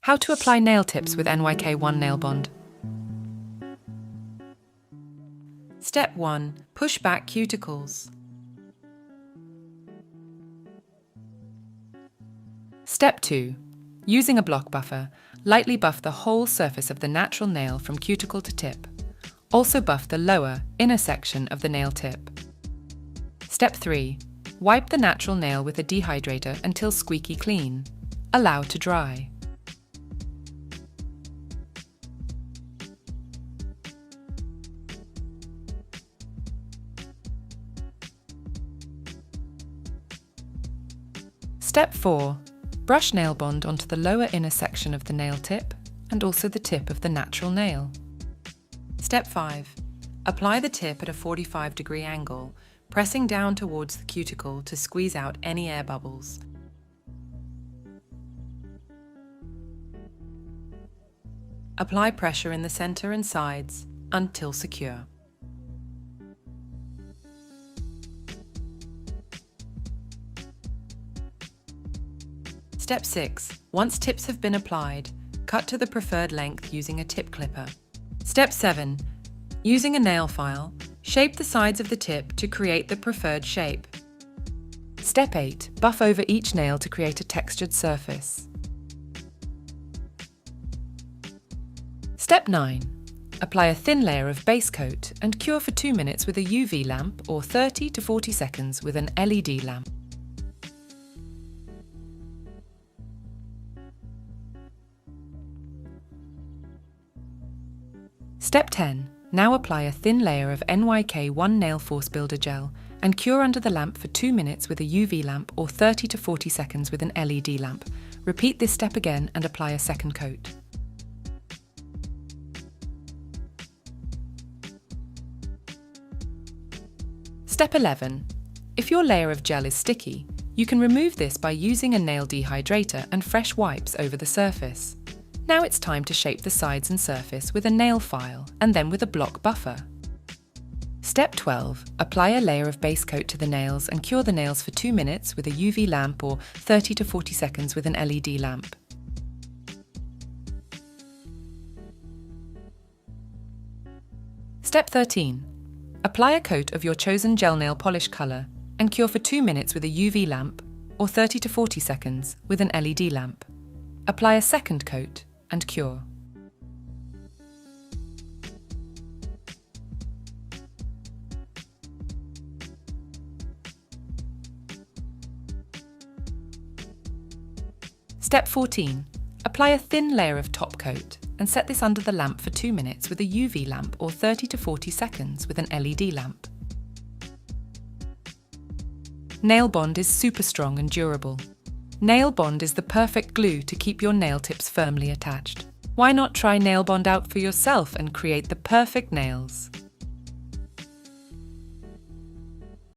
How to apply nail tips with NYK1 nail bond. Step 1. Push back cuticles. Step 2. Using a block buffer, lightly buff the whole surface of the natural nail from cuticle to tip. Also buff the lower, inner section of the nail tip. Step 3. Wipe the natural nail with a dehydrator until squeaky clean. Allow to dry. Step 4. Brush nail bond onto the lower inner section of the nail tip and also the tip of the natural nail. Step 5. Apply the tip at a 45-degree angle, pressing down towards the cuticle to squeeze out any air bubbles. Apply pressure in the center and sides until secure. Step 6. Once tips have been applied, cut to the preferred length using a tip clipper. Step 7. Using a nail file, shape the sides of the tip to create the preferred shape. Step 8. Buff over each nail to create a textured surface. Step 9. Apply a thin layer of base coat and cure for 2 minutes with a UV lamp or 30 to 40 seconds with an LED lamp. Step 10. Now apply a thin layer of NYK1 Nail Force Builder Gel and cure under the lamp for 2 minutes with a UV lamp or 30 to 40 seconds with an LED lamp. Repeat this step again and apply a second coat. Step 11. If your layer of gel is sticky, you can remove this by using a nail dehydrator and fresh wipes over the surface. Now it's time to shape the sides and surface with a nail file and then with a block buffer. Step 12. Apply a layer of base coat to the nails and cure the nails for 2 minutes with a UV lamp or 30 to 40 seconds with an LED lamp. Step 13. Apply a coat of your chosen gel nail polish colour and cure for 2 minutes with a UV lamp or 30 to 40 seconds with an LED lamp. Apply a second coat and cure. Step 14. Apply a thin layer of top coat and set this under the lamp for 2 minutes with a UV lamp or 30 to 40 seconds with an LED lamp. Nail bond is super strong and durable. Nail bond is the perfect glue to keep your nail tips firmly attached. Why not try nail bond out for yourself and create the perfect nails?